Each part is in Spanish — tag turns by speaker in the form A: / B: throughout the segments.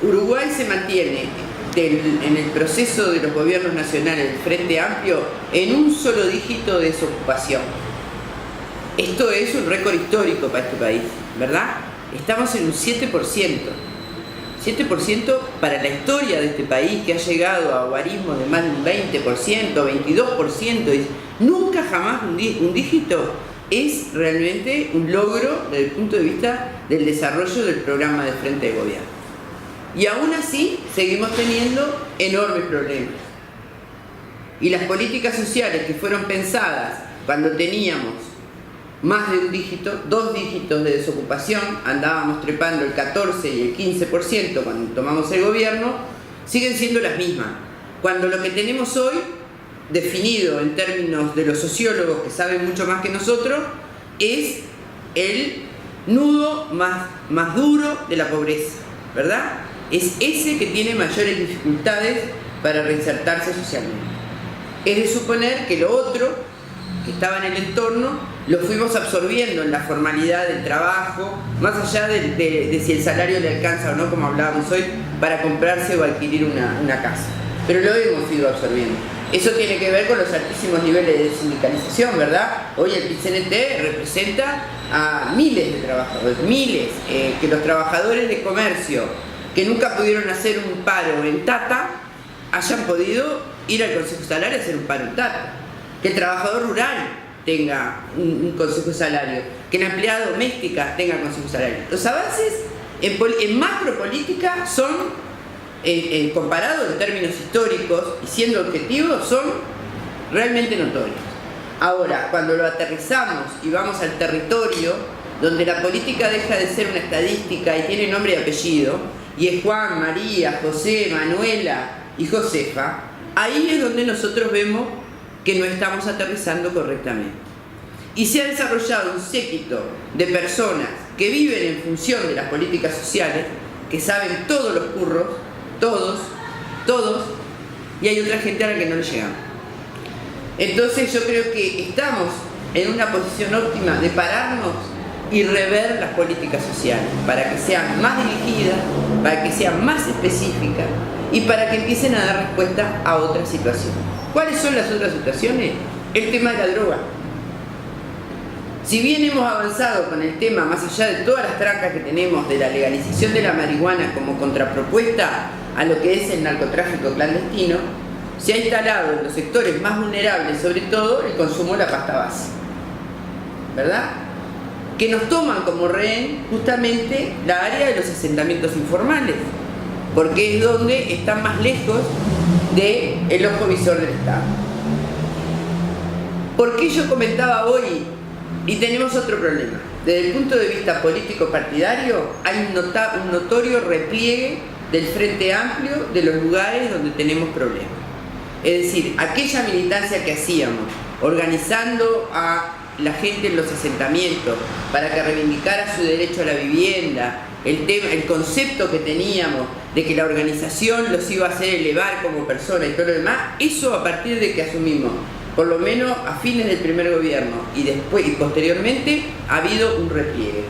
A: Uruguay se mantiene en el proceso de los gobiernos nacionales del Frente Amplio en un solo dígito de desocupación. Esto es un récord histórico para este país, ¿verdad? Estamos en un 7%. 7% para la historia de este país, que ha llegado a guarismo de más de un 20%, 22%. Y nunca jamás un dígito es realmente un logro desde el punto de vista del desarrollo del programa de Frente de Gobierno. Y aún así seguimos teniendo enormes problemas. Y las políticas sociales que fueron pensadas cuando teníamos más de un dígito, 2 dígitos de desocupación, andábamos trepando el 14 y el 15% cuando tomamos el gobierno, siguen siendo las mismas. Cuando lo que tenemos hoy, definido en términos de los sociólogos que saben mucho más que nosotros, es el nudo más duro de la pobreza, ¿verdad? Es ese que tiene mayores dificultades para reinsertarse socialmente. Es de suponer que lo otro, que estaba en el entorno, lo fuimos absorbiendo en la formalidad del trabajo, más allá de si el salario le alcanza o no, como hablábamos hoy, para comprarse o adquirir una casa. Pero lo hemos ido absorbiendo. Eso tiene que ver con los altísimos niveles de sindicalización, ¿verdad? Hoy el PIT-CNT representa a miles de trabajadores, miles, que los trabajadores de comercio que nunca pudieron hacer un paro en Tata hayan podido ir al Consejo Salario a hacer un paro en Tata. Que el trabajador rural tenga un consejo de salario, que la empleada doméstica tenga consejo de salario. Los avances en macropolítica son, comparados en términos históricos y siendo objetivos, son realmente notorios. Ahora, cuando lo aterrizamos y vamos al territorio, donde la política deja de ser una estadística y tiene nombre y apellido, y es Juan, María, José, Manuela y Josefa, ahí es donde nosotros vemos que no estamos aterrizando correctamente. Y se ha desarrollado un séquito de personas que viven en función de las políticas sociales, que saben todos los curros, todos, y hay otra gente a la que no le llegamos. Entonces yo creo que estamos en una posición óptima de pararnos y rever las políticas sociales, para que sean más dirigidas, para que sean más específicas y para que empiecen a dar respuesta a otras situaciones. ¿Cuáles son las otras situaciones? El tema de la droga. Si bien hemos avanzado con el tema, más allá de todas las trancas que tenemos de la legalización de la marihuana como contrapropuesta a lo que es el narcotráfico clandestino, se ha instalado en los sectores más vulnerables, sobre todo, el consumo de la pasta base, ¿verdad? Que nos toman como rehén justamente la área de los asentamientos informales, porque es donde están más lejos del ojo visor del Estado. ¿Por qué yo comentaba hoy? Y tenemos otro problema. Desde el punto de vista político-partidario, hay un notorio repliegue del Frente Amplio de los lugares donde tenemos problemas. Es decir, aquella militancia que hacíamos, organizando a la gente en los asentamientos para que reivindicara su derecho a la vivienda, el concepto que teníamos de que la organización los iba a hacer elevar como persona y todo lo demás, eso a partir de que asumimos, por lo menos a fines del primer gobierno y después y posteriormente, ha habido un repliegue.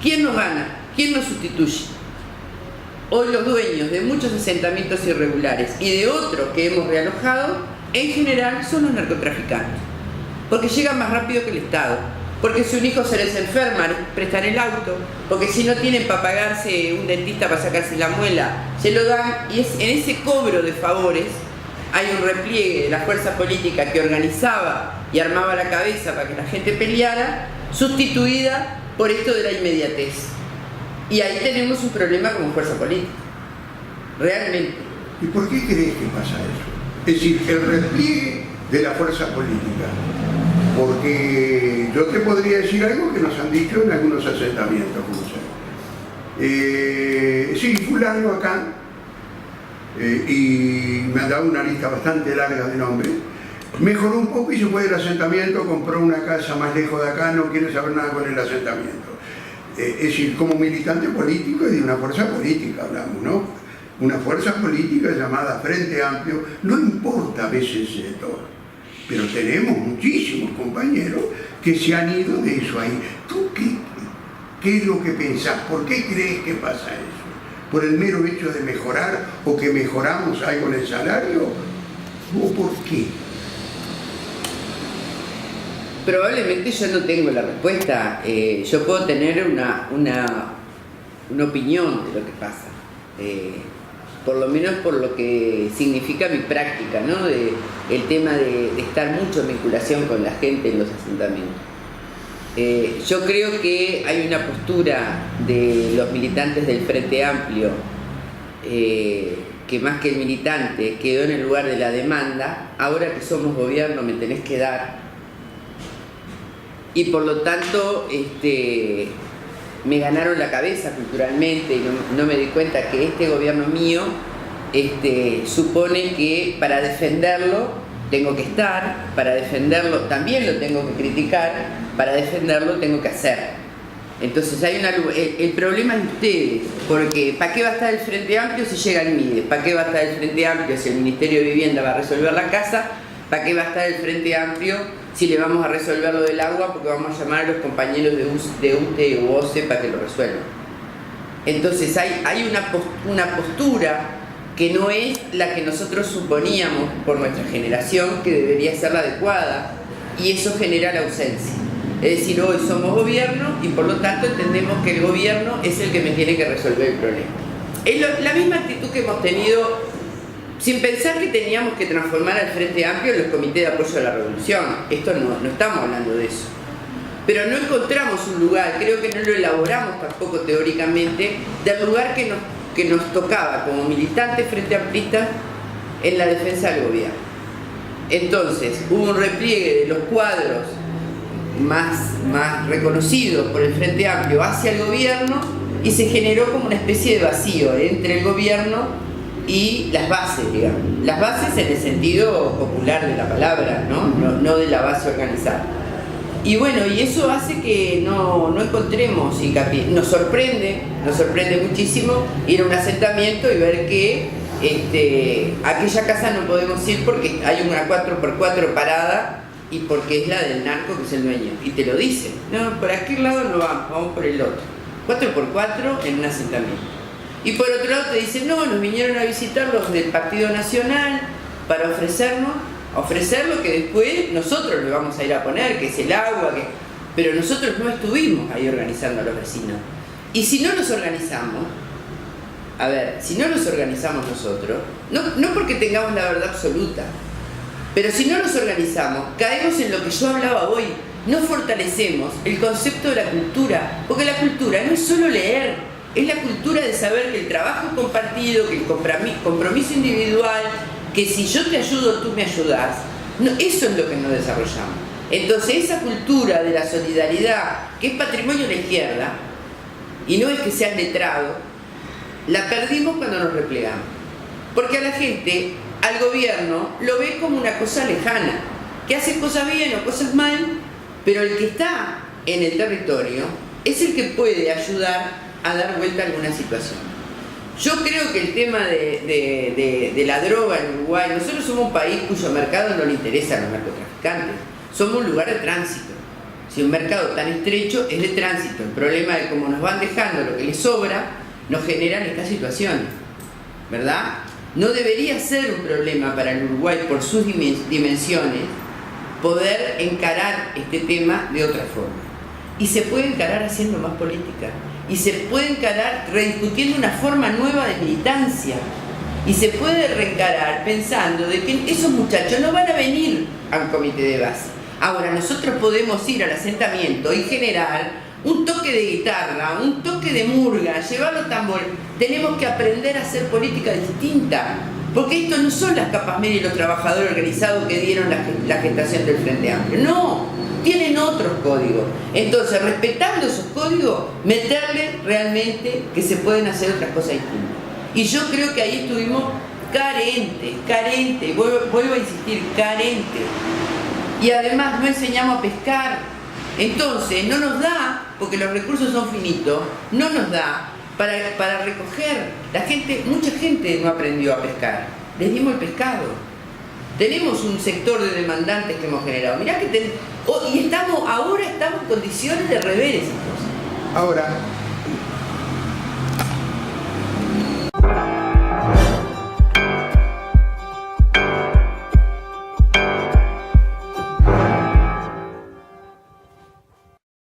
A: ¿Quién nos gana? ¿Quién nos sustituye? Hoy los dueños de muchos asentamientos irregulares y de otros que hemos realojado, en general son los narcotraficantes, porque llegan más rápido que el Estado, porque si un hijo se les enferma, les prestan el auto, porque si no tienen para pagarse un dentista para sacarse la muela, se lo dan, y en ese cobro de favores hay un repliegue de la fuerza política que organizaba y armaba la cabeza para que la gente peleara, sustituida por esto de la inmediatez. Y ahí tenemos un problema como fuerza política, realmente.
B: ¿Y por qué crees que pasa eso? Es decir, el repliegue de la fuerza política. Porque yo te podría decir algo que nos han dicho en algunos asentamientos, sí, fulano acá, y me han dado una lista bastante larga de nombres, mejoró un poco y se fue del asentamiento, compró una casa más lejos de acá, no quiere saber nada con el asentamiento. Es decir, como militante político y de una fuerza política hablamos, ¿no? Una fuerza política llamada Frente Amplio, no importa a veces todo. Pero tenemos muchísimos compañeros que se han ido de eso ahí. ¿Tú qué es lo que pensás? ¿Por qué crees que pasa eso? por el mero hecho de mejorar o que mejoramos algo en el salario? ¿O por qué?
A: Probablemente yo no tengo la respuesta. Yo puedo tener una opinión de lo que pasa. Por lo menos por lo que significa mi práctica, ¿no? El tema de estar mucho en vinculación con la gente en los asentamientos. Yo creo que hay una postura de los militantes del Frente Amplio que más que el militante quedó en el lugar de la demanda. Ahora que somos gobierno me tenés que dar, y por lo tanto me ganaron la cabeza culturalmente y no me di cuenta que este gobierno mío supone que para defenderlo tengo que estar, para defenderlo también lo tengo que criticar, para defenderlo tengo que hacer. Entonces el problema es ustedes, porque ¿para qué va a estar el Frente Amplio si llega el MIDES? ¿Para qué va a estar el Frente Amplio si el Ministerio de Vivienda va a resolver la casa? ¿Para qué va a estar el Frente Amplio si le vamos a resolver lo del agua porque vamos a llamar a los compañeros de UTE u OCE para que lo resuelvan? Entonces hay una postura que no es la que nosotros suponíamos por nuestra generación que debería ser la adecuada, y eso genera la ausencia. Es decir, hoy somos gobierno y por lo tanto entendemos que el gobierno es el que me tiene que resolver el problema. Es la misma actitud que hemos tenido sin pensar que teníamos que transformar al Frente Amplio en los comités de apoyo a la revolución. Esto no estamos hablando de eso. Pero no encontramos un lugar, creo que no lo elaboramos tampoco teóricamente, del lugar que nos tocaba como militantes frente amplistas en la defensa del gobierno. Entonces, hubo un repliegue de los cuadros más reconocidos por el Frente Amplio hacia el gobierno y se generó como una especie de vacío entre el gobierno y las bases, digamos. Las bases en el sentido popular de la palabra, no de la base organizada. Y bueno, y eso hace que no encontremos hincapié. Nos sorprende muchísimo ir a un asentamiento y ver que aquella casa no podemos ir porque hay una 4x4 parada y porque es la del narco que es el dueño. Y te lo dicen, no, por aquel lado no vamos por el otro. 4x4 en un asentamiento. Y por otro lado te dicen, no, nos vinieron a visitar los del Partido Nacional para ofrecer lo que después nosotros le vamos a ir a poner, que es el agua, pero nosotros no estuvimos ahí organizando a los vecinos. Y si no nos organizamos, si no nos organizamos nosotros, no porque tengamos la verdad absoluta, pero si no nos organizamos, caemos en lo que yo hablaba hoy, no fortalecemos el concepto de la cultura, porque la cultura no es solo leer, es la cultura de saber que el trabajo compartido, que el compromiso individual, que si yo te ayudo, tú me ayudás. No, eso es lo que no desarrollamos. Entonces esa cultura de la solidaridad, que es patrimonio de la izquierda, y no es que seas letrado, la perdimos cuando nos replegamos. Porque a la gente, al gobierno, lo ve como una cosa lejana, que hace cosas bien o cosas mal, pero el que está en el territorio es el que puede ayudar a dar vuelta a alguna situación. Yo creo que el tema de la droga en Uruguay, nosotros somos un país cuyo mercado no le interesa a los narcotraficantes, somos un lugar de tránsito. Si un mercado tan estrecho es de tránsito, el problema es cómo nos van dejando lo que les sobra, nos generan estas situaciones, ¿verdad? No debería ser un problema para el Uruguay por sus dimensiones poder encarar este tema de otra forma. Y se puede encarar haciendo más política. Y se puede encarar rediscutiendo una forma nueva de militancia. Y se puede reencarar pensando de que esos muchachos no van a venir a un comité de base. Ahora, nosotros podemos ir al asentamiento y generar un toque de guitarra, un toque de murga, llevar los tambores. Tenemos que aprender a hacer política distinta. Porque estos no son las capas medias y los trabajadores organizados que dieron la gestación del Frente Amplio. No, tienen otros códigos. Entonces, respetando esos códigos, meterle realmente que se pueden hacer otras cosas distintas. Y yo creo que ahí estuvimos carentes, vuelvo a insistir, carentes. Y además no enseñamos a pescar. Entonces, no nos da, porque los recursos son finitos, no nos da para recoger. Mucha gente no aprendió a pescar. Les dimos el pescado. Tenemos un sector de demandantes que hemos generado. Mirá que ahora estamos en condiciones de rever esas cosas.
B: Ahora,